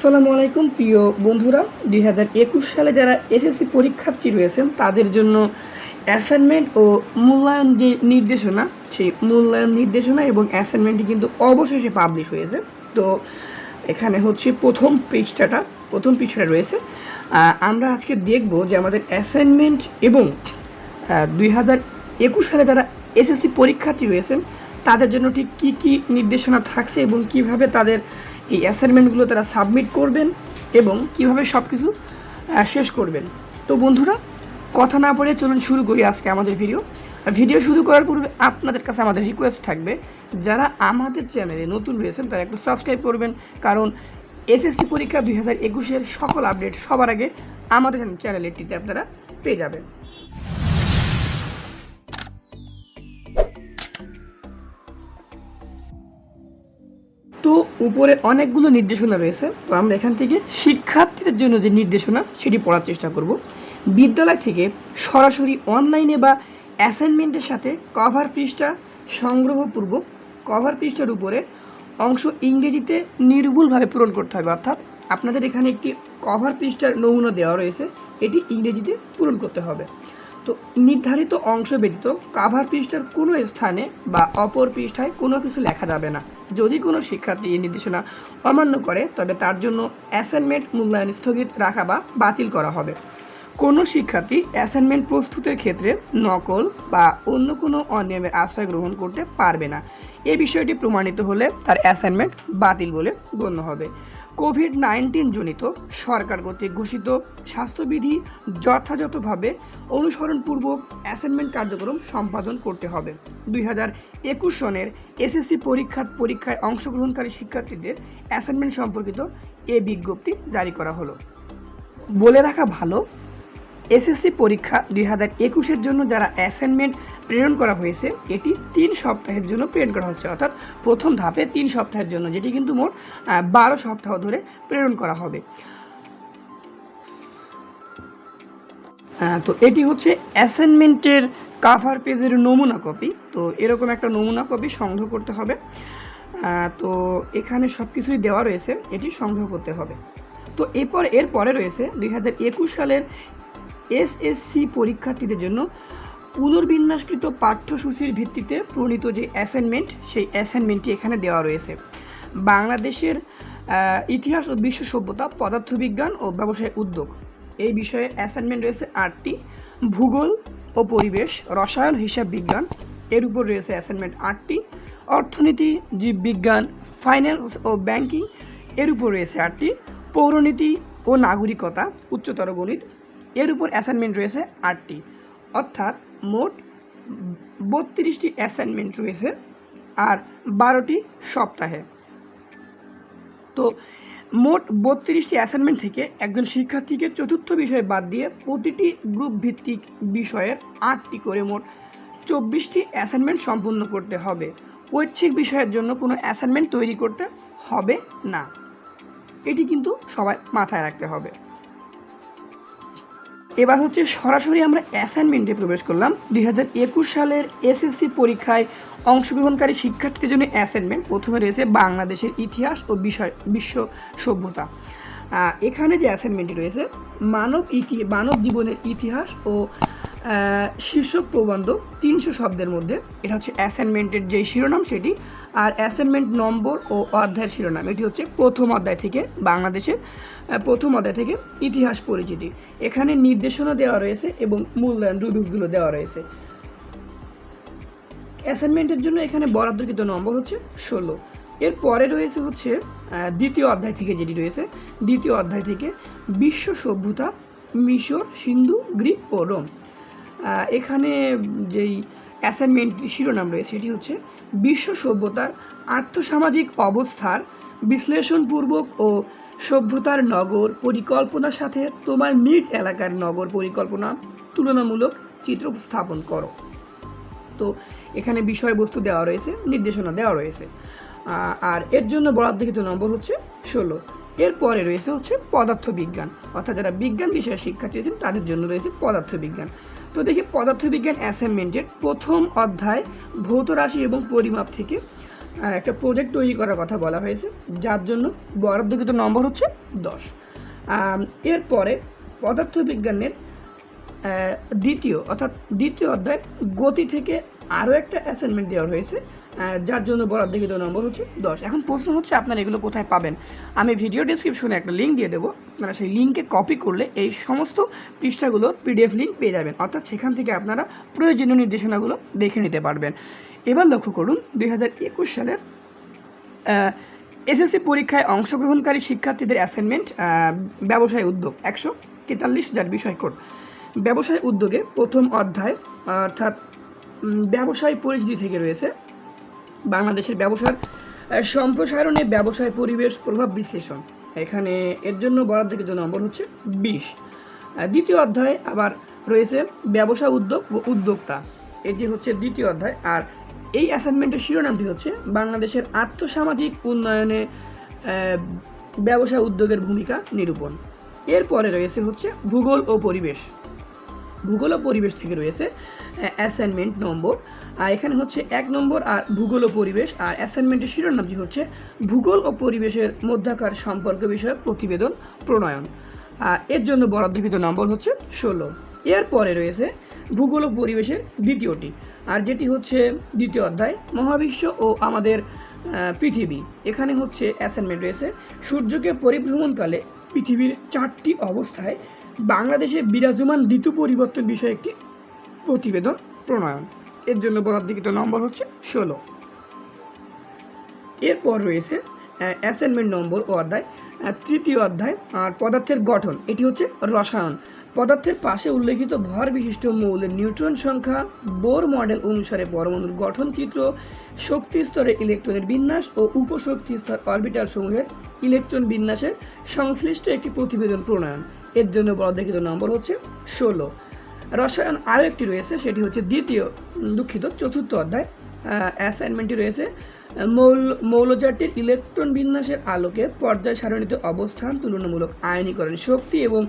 আসসালামু আলাইকুম প্রিয় বন্ধুরা। 2021 সালে যারা এসএসসি পরীক্ষার্থী রয়েছেন তাদের জন্য অ্যাসাইনমেন্ট ও মূল্যায়ন যে নির্দেশনা, সেই মূল্যায়ন নির্দেশনা এবং অ্যাসাইনমেন্টটি কিন্তু অবশেষে পাবলিশ হয়েছে। তো এখানে হচ্ছে প্রথম পৃষ্ঠাটা রয়েছে। আমরা আজকে দেখব যে আমাদের অ্যাসাইনমেন্ট এবং 2021 সালে যারা এসএসসি পরীক্ষার্থী রয়েছেন তাদের জন্য ঠিক কী কী নির্দেশনা থাকছে এবং কিভাবে তাদের এই অ্যাসাইনমেন্টগুলো তারা সাবমিট করবেন এবং কিভাবে সব কিছু শেষ করবেন। তো বন্ধুরা, কথা না বলে চলুন শুরু করি আজকে আমাদের ভিডিও শুরু করার পূর্বে আপনাদের কাছে আমাদের রিকোয়েস্ট থাকবে, যারা আমাদের চ্যানেলে নতুন রয়েছেন তারা একটু সাবস্ক্রাইব করবেন, কারণ এসএসসি পরীক্ষা 2021-এর সকল আপডেট সবার আগে আমাদের চ্যানেলটিতে আপনারা পেয়ে যাবেন। তো উপরে অনেকগুলো নির্দেশনা রয়েছে, তো আমরা এখান থেকে শিক্ষার্থীদের জন্য যে নির্দেশনা সেটি পড়ার চেষ্টা করব। বিদ্যালয় থেকে সরাসরি অনলাইনে বা অ্যাসাইনমেন্টের সাথে কভার পৃষ্ঠা সংগ্রহপূর্বক কভার পৃষ্ঠার উপরে অংশ ইংরেজিতে নির্ভুলভাবে পূরণ করতে হবে। অর্থাৎ আপনাদের এখানে একটি কভার পৃষ্ঠার নমুনা দেওয়া রয়েছে, এটি ইংরেজিতে পূরণ করতে হবে। তো নির্ধারিত অংশ ব্যতীত কাভার পৃষ্ঠার কোনো স্থানে বা অপর পৃষ্ঠায় কোনো কিছু লেখা যাবে না। যদি কোনো শিক্ষার্থী এই নির্দেশনা অমান্য করে তবে তার জন্য অ্যাসাইনমেন্ট মূল্যায়ন স্থগিত রাখা বা বাতিল করা হবে। কোনো শিক্ষার্থী অ্যাসাইনমেন্ট প্রস্তুতের ক্ষেত্রে নকল বা অন্য কোনো অনিয়মের আশ্রয় গ্রহণ করতে পারবে না। এই বিষয়টি প্রমাণিত হলে তার অ্যাসাইনমেন্ট বাতিল বলে গণ্য হবে। কোভিড-19 জনিত সরকার কর্তৃক ঘোষিত স্বাস্থ্যবিধি যথাযথভাবে অনুসরণপূর্বক অ্যাসাইনমেন্ট কার্যক্রম সম্পাদন করতে হবে। 2021 সনের এসএসসি পরীক্ষায় অংশগ্রহণকারী শিক্ষার্থীদের অ্যাসাইনমেন্ট সম্পর্কিত এ বিজ্ঞপ্তি জারি করা হলো। বলে রাখা ভালো, এসএসসি পরীক্ষা 2021-এর জন্য যারা অ্যাসাইনমেন্ট প্রেরণ করা হয়েছে এটি 3 সপ্তাহের জন্য প্রেরণ করা হচ্ছে। অর্থাৎ প্রথম ধাপে 3 সপ্তাহের জন্য, যেটি কিন্তু মোট 12 সপ্তাহ ধরে প্রেরণ করা হবে। তো এটি হচ্ছে অ্যাসাইনমেন্টের কাভার পেজের নমুনা কপি। তো এরকম একটা নমুনা কপি সংগ্রহ করতে হবে। তো এখানে সব কিছুই দেওয়া রয়েছে, এটি সংগ্রহ করতে হবে। তো এরপরে রয়েছে 2021 সালের এসএসসি পরীক্ষার্থীদের জন্য পুনর্বিন্যাসকৃত পাঠ্যসূচির ভিত্তিতে প্রণীত যে অ্যাসাইনমেন্ট, সেই অ্যাসাইনমেন্টটি এখানে দেওয়া রয়েছে। বাংলাদেশের ইতিহাস ও বিশ্ব সভ্যতা, পদার্থবিজ্ঞান ও ব্যবসায় উদ্যোগ এই বিষয়ে অ্যাসাইনমেন্ট রয়েছে 8টি। ভূগোল ও পরিবেশ, রসায়ন, হিসাব বিজ্ঞান এর উপর রয়েছে অ্যাসাইনমেন্ট 8টি। অর্থনীতি, জীববিজ্ঞান, ফাইন্যান্স ও ব্যাংকিং এর উপর রয়েছে 8টি। পৌরনীতি ও নাগরিকতা, উচ্চতর গণিত এর উপর অ্যাসাইনমেন্ট রয়েছে 8টি। অর্থাৎ মোট 32টি অ্যাসাইনমেন্ট রয়েছে আর 12টি সপ্তাহে। তো মোট 32টি অ্যাসাইনমেন্ট থেকে একজন শিক্ষার্থীকে চতুর্থ বিষয় বাদ দিয়ে প্রতিটি গ্রুপ ভিত্তিক বিষয়ের 8টি করে মোট 24টি অ্যাসাইনমেন্ট সম্পূর্ণ করতে হবে। ঐচ্ছিক বিষয়ের জন্য কোনো অ্যাসাইনমেন্ট তৈরি করতে হবে না, এটি কিন্তু সবাই মাথায় রাখতে হবে। এবার হচ্ছে সরাসরি আমরা অ্যাসাইনমেন্টে প্রবেশ করলাম। 2021 সালের এসএসসি পরীক্ষায় অংশগ্রহণকারী শিক্ষার্থীদের জন্য অ্যাসাইনমেন্ট প্রথমে রয়েছে বাংলাদেশের ইতিহাস ও বিশ্ব সভ্যতা। এখানে যে অ্যাসাইনমেন্টটি রয়েছে মানব জীবনের ইতিহাস ও শীর্ষক প্রবন্ধ 300 শব্দের মধ্যে, এটা হচ্ছে অ্যাসাইনমেন্টের যে শিরোনাম সেটি। আর অ্যাসাইনমেন্ট নম্বর ও অধ্যায়ের শিরোনাম এটি হচ্ছে প্রথম অধ্যায় থেকে বাংলাদেশের প্রথম অধ্যায় থেকে ইতিহাস পরিচিতি। এখানে নির্দেশনা দেওয়া রয়েছে এবং মূল্যায়ন রুব্রিকগুলো দেওয়া রয়েছে। অ্যাসাইনমেন্টের জন্য এখানে বরাদ্দকৃত নম্বর হচ্ছে 16। এরপরে রয়েছে হচ্ছে দ্বিতীয় অধ্যায় থেকে, যেটি রয়েছে দ্বিতীয় অধ্যায় থেকে বিশ্ব সভ্যতা, মিশর, সিন্ধু, গ্রিক ও রোম। এখানে যেই অ্যাসাইনমেন্ট শিরোনাম রয়েছে সেটি হচ্ছে বিশ্ব সভ্যতার আর্থসামাজিক অবস্থার বিশ্লেষণপূর্বক ও সভ্যতার নগর পরিকল্পনার সাথে তোমার নিজ এলাকার নগর পরিকল্পনা তুলনামূলক চিত্র স্থাপন করো। তো এখানে বিষয়বস্তু দেওয়া রয়েছে, নির্দেশনা দেওয়া রয়েছে, আর এর জন্য বরাদ্দকৃত নম্বর হচ্ছে 16। এরপরে রয়েছে হচ্ছে পদার্থবিজ্ঞান, অর্থাৎ যারা বিজ্ঞান বিষয়ের শিক্ষার্থী আছেন তাদের জন্য রয়েছে পদার্থবিজ্ঞান। তো দেখি পদার্থবিজ্ঞান অ্যাসাইনমেন্টের প্রথম অধ্যায় ভৌত রাশি এবং পরিমাপ থেকে একটা প্রজেক্ট তৈরি করার কথা বলা হয়েছে, যার জন্য বরাদ্দকৃত নম্বর হচ্ছে 10। এরপরে পদার্থবিজ্ঞানের দ্বিতীয় অধ্যায় গতি থেকে আরও একটা অ্যাসাইনমেন্ট দেওয়া হয়েছে, যার জন্য বরাদ্দকৃত নম্বর হচ্ছে 10। এখন প্রশ্ন হচ্ছে আপনারা এগুলো কোথায় পাবেন? আমি ভিডিও ডেসক্রিপশনে একটা লিঙ্ক দিয়ে দেবো, আপনারা সেই লিঙ্কে কপি করলে এই সমস্ত পৃষ্ঠাগুলোর PDF লিঙ্ক পেয়ে যাবেন, অর্থাৎ সেখান থেকে আপনারা প্রয়োজনীয় নির্দেশনাগুলো দেখে নিতে পারবেন। এবার লক্ষ্য করুন 2021 সালের SSC পরীক্ষায় অংশগ্রহণকারী শিক্ষার্থীদের অ্যাসাইনমেন্ট ব্যবসায় উদ্যোগ 143, যার বিষয় কোড ব্যবসায় উদ্যোগে প্রথম অধ্যায় অর্থাৎ ব্যবসায় পরিচিতি থেকে রয়েছে বাংলাদেশের ব্যবসার সম্প্রসারণে ব্যবসায় পরিবেশ প্রভাব বিশ্লেষণ। এখানে এর জন্য বরাদ্দকৃত নম্বর হচ্ছে 20। দ্বিতীয় অধ্যায় আবার রয়েছে ব্যবসা উদ্যোগ ও উদ্যোক্তা, এটি হচ্ছে দ্বিতীয় অধ্যায়। আর এই অ্যাসাইনমেন্টের শিরোনামটি হচ্ছে বাংলাদেশের আর্থসামাজিক উন্নয়নে ব্যবসা উদ্যোগের ভূমিকা নিরূপণ। এরপরে রয়েছে হচ্ছে ভূগোল ও পরিবেশ থেকে রয়েছে অ্যাসাইনমেন্ট নম্বর, আর এখানে হচ্ছে 1 নম্বর আর ভূগোল ও পরিবেশ। আর অ্যাসাইনমেন্টের শিরোনামটি হচ্ছে ভূগোল ও পরিবেশের মধ্যাকার সম্পর্ক বিষয়ক প্রতিবেদন প্রণয়ন, এর জন্য বরাদ্দকৃত নম্বর হচ্ছে 16। এরপরে রয়েছে ভূগোল ও পরিবেশের দ্বিতীয়টি, আর যেটি হচ্ছে দ্বিতীয় অধ্যায় মহাবিশ্ব ও আমাদের পৃথিবী। এখানে হচ্ছে অ্যাসাইনমেন্ট রয়েছে সূর্যকে পরিভ্রমণকালে পৃথিবীর 4টি অবস্থায় বাংলাদেশে বিরাজমান ঋতু পরিবর্তন বিষয়ে একটি প্রতিবেদন প্রণয়ন, এর জন্য বরাদ্দকৃত নম্বর হচ্ছে 16। এরপর রয়েছে অ্যাসাইনমেন্ট নম্বর ও অধ্যায় তৃতীয় অধ্যায় আর পদার্থের গঠন, এটি হচ্ছে রসায়ন। পদার্থের পাশে উল্লেখিত ভর বিশিষ্ট মৌলের নিউট্রন সংখ্যা, বোর মডেল অনুসারে পরমাণুর গঠন চিত্র, শক্তি স্তরে ইলেকট্রনের বিন্যাস ও উপশক্তি স্তর অরবিটাল সমূহের ইলেকট্রন বিন্যাসের সংশ্লিষ্ট একটি প্রতিবেদন প্রণয়ন, এর জন্য বরাদ্দকৃত নম্বর হচ্ছে 16। রসায়ন আরও একটি রয়েছে, সেটি হচ্ছে চতুর্থ অধ্যায়। অ্যাসাইনমেন্টটি রয়েছে মৌলজাটির ইলেকট্রন বিন্যাসের আলোকে পর্যায় সারণীতে অবস্থান, তুলনামূলক আয়নীকরণ শক্তি এবং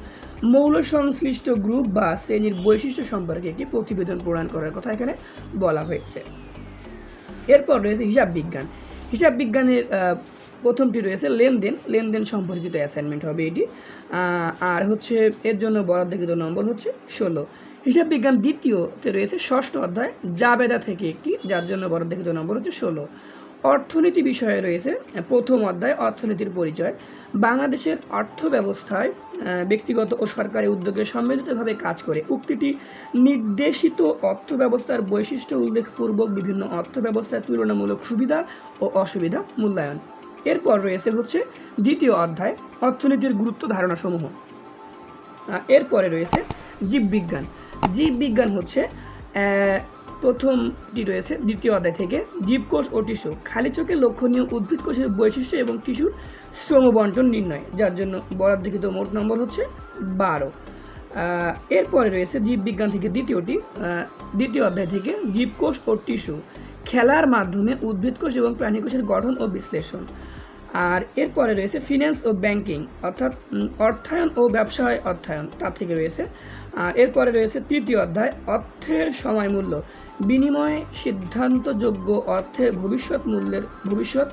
মৌল সংশ্লিষ্ট গ্রুপ বা শ্রেণীর বৈশিষ্ট্য সম্পর্কে একটি প্রতিবেদন প্রদান করার কথা এখানে বলা হয়েছে। এরপর রয়েছে হিসাব বিজ্ঞানের প্রথমটি রয়েছে লেনদেন সম্পর্কিত অ্যাসাইনমেন্ট হবে এটি, আর হচ্ছে এর জন্য বরাদ্দকৃত নম্বর হচ্ছে 16। হিসাব বিজ্ঞান দ্বিতীয়তে রয়েছে ষষ্ঠ অধ্যায় জাবেদা থেকে একটি, যার জন্য বরাদ্দকৃত নম্বর হচ্ছে 16। অর্থনীতি বিষয়ে রয়েছে প্রথম অধ্যায় অর্থনীতির পরিচয়, বাংলাদেশের অর্থ ব্যবস্থায় ব্যক্তিগত ও সরকারি উদ্যোগে সম্মিলিতভাবে কাজ করে উক্তিটি নির্দেশিত অর্থ ব্যবস্থার বৈশিষ্ট্য উল্লেখপূর্বক বিভিন্ন অর্থ ব্যবস্থার তুলনামূলক সুবিধা ও অসুবিধা মূল্যায়ন। এরপর রয়েছে হচ্ছে দ্বিতীয় অধ্যায় অর্থনীতির গুরুত্ব ধারণাসমূহ। এরপরে রয়েছে জীববিজ্ঞান হচ্ছে প্রথমটি রয়েছে দ্বিতীয় অধ্যায় থেকে জীবকোষ ও টিস্যু, খালি চোখে লক্ষণীয় উদ্ভিদ কোষের বৈশিষ্ট্য এবং টিস্যুর শ্রমবন্টন নির্ণয়, যার জন্য বরাদ্দকৃত মোট নম্বর হচ্ছে 12। এরপরে রয়েছে জীববিজ্ঞান থেকে দ্বিতীয় অধ্যায় থেকে জীবকোষ ও টিস্যু, খেলার মাধ্যমে উদ্ভিদ কোষ এবং প্রাণী কোষের গঠন ও বিশ্লেষণ। আর এরপরে রয়েছে ফিন্যান্স ও ব্যাংকিং অর্থাৎ অর্থায়ন ও ব্যবসায় অর্থায়ন, তার থেকে রয়েছে। আর এরপরে রয়েছে তৃতীয় অধ্যায় অর্থের সময় মূল্য, বিনিময়ে সিদ্ধান্তযোগ্য অর্থের ভবিষ্যৎ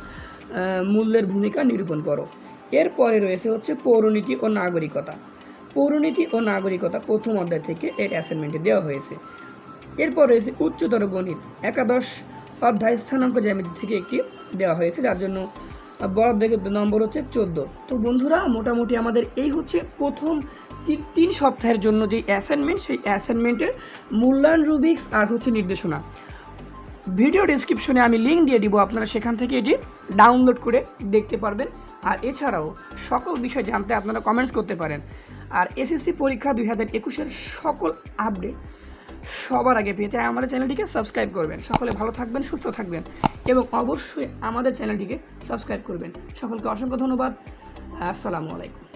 মূল্যের ভূমিকা নিরূপণ করো। এরপরে রয়েছে হচ্ছে পৌরনীতি ও নাগরিকতা প্রথম অধ্যায় থেকে এর অ্যাসাইনমেন্টে দেওয়া হয়েছে। এরপর রয়েছে উচ্চতর গণিত একাদশ অধ্যায় স্থানাঙ্ক জ্যামিতি থেকে একটি দেওয়া হয়েছে, যার জন্য বরাদ্দকৃত নম্বর হচ্ছে 14। তো বন্ধুরা, মোটামুটি আমাদের এই হচ্ছে প্রথম 3 সপ্তাহের জন্য যে অ্যাসাইনমেন্ট, সেই অ্যাসাইনমেন্টের মূল্যায়ন রুবিক্স আর হচ্ছে নির্দেশনা। ভিডিও ডেসক্রিপশনে আমি লিঙ্ক দিয়ে দিব, আপনারা সেখান থেকে এটি ডাউনলোড করে দেখতে পারবেন। আর এছাড়াও সকল বিষয় জানতে আপনারা কমেন্টস করতে পারেন। আর SSC পরীক্ষা 2021-এর সকল আপডেট সবার আগে পেতে আমাদের চ্যানেলটিকে সাবস্ক্রাইব করবেন। সকলে ভালো থাকবেন, সুস্থ থাকবেন এবং অবশ্যই আমাদের চ্যানেলটিকে সাবস্ক্রাইব করবেন। সকলকে অসংখ্য ধন্যবাদ। আসসালামু আলাইকুম।